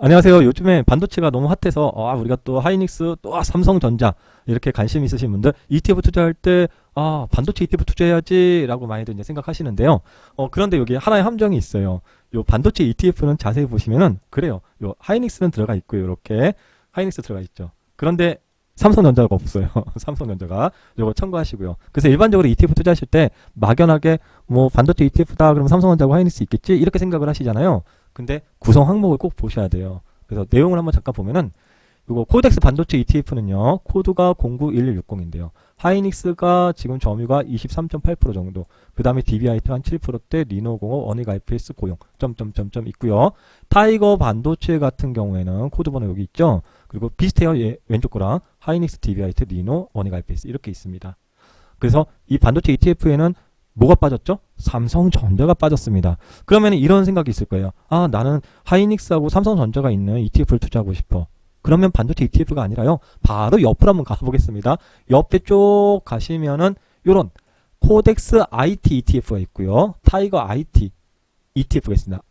안녕하세요. 요즘에 반도체가 너무 핫해서 우리가 또 하이닉스 또 삼성전자 이렇게 관심 있으신 분들 ETF 투자할 때 반도체 ETF 투자해야지라고 많이들 이제 생각하시는데요. 그런데 여기 하나의 함정이 있어요. 요 반도체 ETF는 자세히 보시면은 그래요. 요 하이닉스는 들어가 있고요. 이렇게 하이닉스 들어가 있죠. 그런데 삼성전자가 없어요. 삼성전자가 요거 참고하시고요. 그래서 일반적으로 ETF 투자하실 때 막연하게 뭐 반도체 ETF다 그러면 삼성전자하고 하이닉스 있겠지 이렇게 생각을 하시잖아요. 근데 구성 항목을 꼭 보셔야 돼요. 그래서 내용을 한번 잠깐 보면은 이거 코덱스 반도체 ETF는요. 코드가 091160인데요. 하이닉스가 지금 점유가 23.8% 정도. 그 다음에 DBIT가 한 7%대, 리노공업, 어닉 IPS 고용 점점점점 있고요. 타이거 반도체 같은 경우에는 코드 번호 여기 있죠. 그리고 비슷해요. 왼쪽 거랑 하이닉스, DBIT, 리노, 어닉 IPS 이렇게 있습니다. 그래서 이 반도체 ETF에는 뭐가 빠졌죠? 삼성전자가 빠졌습니다. 그러면 이런 생각이 있을 거예요. 나는 하이닉스하고 삼성전자가 있는 ETF를 투자하고 싶어. 그러면 반도체 ETF가 아니라요. 바로 옆으로 한번 가보겠습니다. 옆에 쭉 가시면은 요런 코덱스 IT ETF가 있고요. 타이거 IT ETF가 있습니다.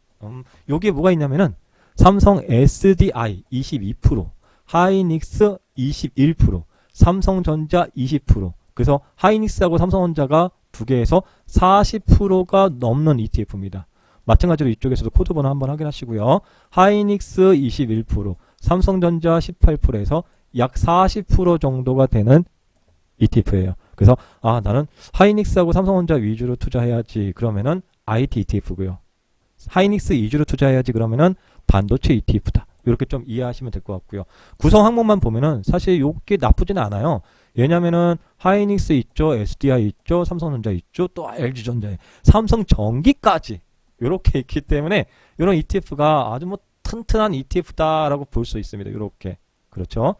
여기에 뭐가 있냐면은 삼성 SDI 22%, 하이닉스 21%, 삼성전자 20%. 그래서 하이닉스하고 삼성전자가 두 개에서 40%가 넘는 ETF입니다. 마찬가지로 이쪽에서도 코드 번호 한번 확인하시고요. 하이닉스 21%, 삼성전자 18%에서 약 40% 정도가 되는 ETF예요. 그래서 나는 하이닉스하고 삼성전자 위주로 투자해야지 그러면은 IT ETF고요. 하이닉스 위주로 투자해야지 그러면은 반도체 ETF다. 이렇게 좀 이해하시면 될 것 같고요. 구성 항목만 보면은 사실 이게 나쁘지는 않아요. 왜냐면은 하이닉스 있죠, SDI 있죠, 삼성전자 있죠, 또 LG전자, 삼성전기까지 이렇게 있기 때문에 이런 ETF가 아주 뭐 튼튼한 ETF다라고 볼 수 있습니다. 이렇게 그렇죠.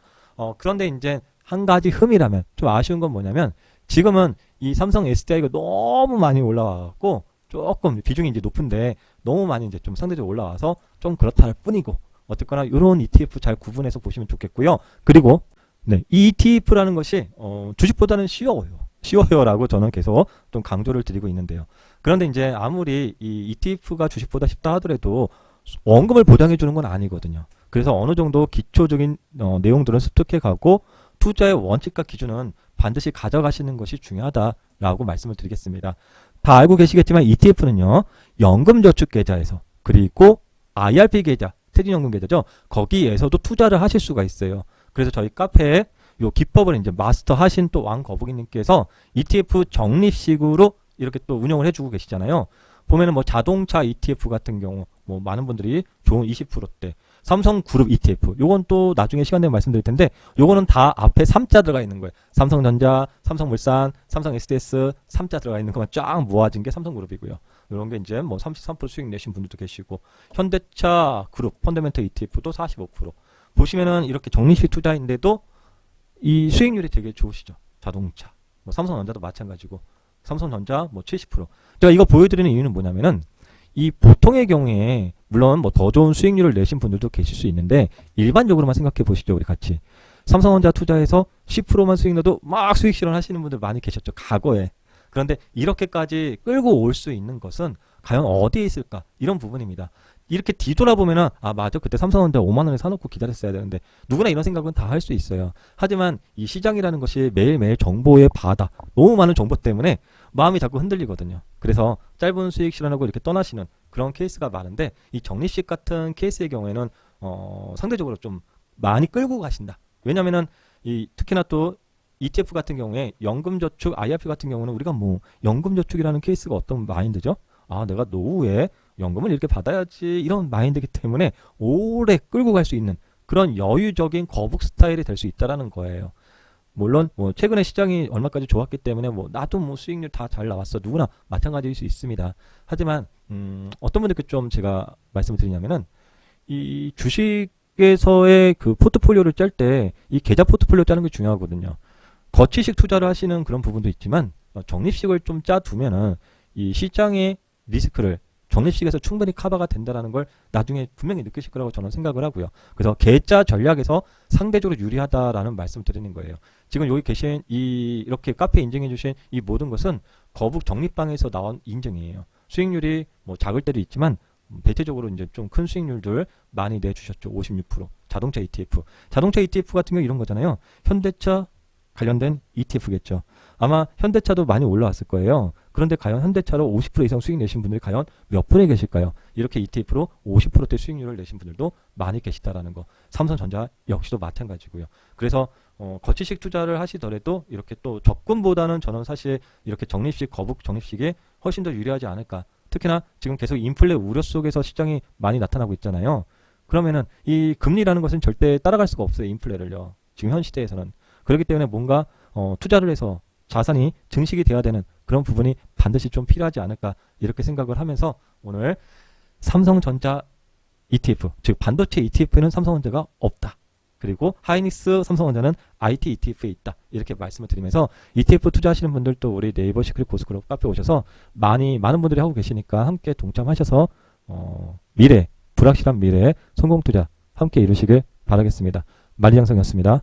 그런데 이제 한 가지 흠이라면 좀 아쉬운 건 뭐냐면 지금은 이 삼성 SDI가 너무 많이 올라와갖고 조금 비중이 이제 높은데 너무 많이 이제 좀 상대적으로 올라와서 좀 그렇다 할 뿐이고 어쨌거나 이런 ETF 잘 구분해서 보시면 좋겠고요. 그리고 네, 이 ETF라는 것이 주식보다는 쉬워요라고 저는 계속 좀 강조를 드리고 있는데요. 그런데 이제 아무리 이 ETF가 주식보다 쉽다 하더라도 원금을 보장해 주는 건 아니거든요. 그래서 어느 정도 기초적인 내용들은 습득해 가고 투자의 원칙과 기준은 반드시 가져가시는 것이 중요하다라고 말씀을 드리겠습니다. 다 알고 계시겠지만 ETF는요. 연금저축계좌에서 그리고 IRP 계좌, 퇴직연금 계좌죠. 거기에서도 투자를 하실 수가 있어요. 그래서 저희 카페에 요 기법을 이제 마스터 하신 또 왕거북이님께서 ETF 적립식으로 이렇게 또 운영을 해주고 계시잖아요. 보면은 뭐 자동차 ETF 같은 경우 뭐 많은 분들이 좋은 20%대 삼성그룹 ETF 요건 또 나중에 시간 되면 말씀드릴 텐데 요거는 다 앞에 3자 들어가 있는 거예요. 삼성전자, 삼성물산, 삼성 SDS 3자 들어가 있는 것만 쫙 모아진 게 삼성그룹이고요. 이런 게 이제 뭐 33% 수익 내신 분들도 계시고 현대차 그룹 펀더멘털 ETF도 45%. 보시면은 이렇게 적립식 투자인데도 이 수익률이 되게 좋으시죠. 자동차, 뭐 삼성전자도 마찬가지고 삼성전자 뭐 70%. 제가 이거 보여드리는 이유는 뭐냐면은 이 보통의 경우에 물론 뭐 더 좋은 수익률을 내신 분들도 계실 수 있는데 일반적으로만 생각해 보시죠. 우리 같이 삼성전자 투자해서 10%만 수익 내도 막 수익 실현하시는 분들 많이 계셨죠. 과거에. 그런데 이렇게까지 끌고 올 수 있는 것은 과연 어디에 있을까? 이런 부분입니다. 이렇게 뒤돌아보면은 맞아 그때 삼성전자 5만 원에 사놓고 기다렸어야 되는데 누구나 이런 생각은 다 할 수 있어요. 하지만 이 시장이라는 것이 매일매일 정보의 바다 너무 많은 정보 때문에 마음이 자꾸 흔들리거든요. 그래서 짧은 수익 실현하고 이렇게 떠나시는 그런 케이스가 많은데 이 적립식 같은 케이스의 경우에는 상대적으로 좀 많이 끌고 가신다. 왜냐면은 이 특히나 또 ETF 같은 경우에 연금저축 IRP 같은 경우는 우리가 뭐 연금저축이라는 케이스가 어떤 마인드죠? 내가 노후에 연금을 이렇게 받아야지 이런 마인드이기 때문에 오래 끌고 갈 수 있는 그런 여유적인 거북 스타일이 될 수 있다라는 거예요. 물론 뭐 최근에 시장이 얼마까지 좋았기 때문에 뭐 나도 뭐 수익률 다 잘 나왔어 누구나 마찬가지일 수 있습니다. 하지만 어떤 분들께 좀 제가 말씀을 드리냐면은 이 주식에서의 그 포트폴리오를 짤 때 이 계좌 포트폴리오 짜는 게 중요하거든요. 거치식 투자를 하시는 그런 부분도 있지만 적립식을 좀 짜두면은 이 시장의 리스크를 적립식에서 충분히 커버가 된다는 걸 나중에 분명히 느끼실 거라고 저는 생각을 하고요. 그래서 계좌 전략에서 상대적으로 유리하다라는 말씀 드리는 거예요. 지금 여기 계신 이렇게 카페 인증해 주신 이 모든 것은 거북 적립방에서 나온 인증이에요. 수익률이 뭐 작을 때도 있지만 대체적으로 이제 좀 큰 수익률들 많이 내주셨죠. 56%. 자동차 ETF. 자동차 ETF 같은 경우 이런 거잖아요. 현대차 관련된 ETF겠죠. 아마 현대차도 많이 올라왔을 거예요. 그런데 과연 현대차로 50% 이상 수익 내신 분들이 과연 몇 분이 계실까요? 이렇게 ETF로 50%대 수익률을 내신 분들도 많이 계시다라는 거. 삼성전자 역시도 마찬가지고요. 그래서 거치식 투자를 하시더라도 이렇게 또 적금보다는 저는 사실 이렇게 적립식, 거북 적립식이 훨씬 더 유리하지 않을까. 특히나 지금 계속 인플레 우려 속에서 시장이 많이 나타나고 있잖아요. 그러면은 이 금리라는 것은 절대 따라갈 수가 없어요. 인플레를요. 지금 현 시대에서는. 그렇기 때문에 뭔가 투자를 해서 자산이 증식이 돼야 되는 그런 부분이 반드시 좀 필요하지 않을까 이렇게 생각을 하면서 오늘 삼성전자 ETF, 즉 반도체 ETF에는 삼성전자가 없다. 그리고 하이닉스 삼성전자는 IT ETF에 있다. 이렇게 말씀을 드리면서 ETF 투자하시는 분들도 우리 네이버 시크릿 고스그룹 카페 오셔서 많은 분들이 하고 계시니까 함께 동참하셔서 미래, 불확실한 미래의 성공 투자 함께 이루시길 바라겠습니다. 만리장성이었습니다.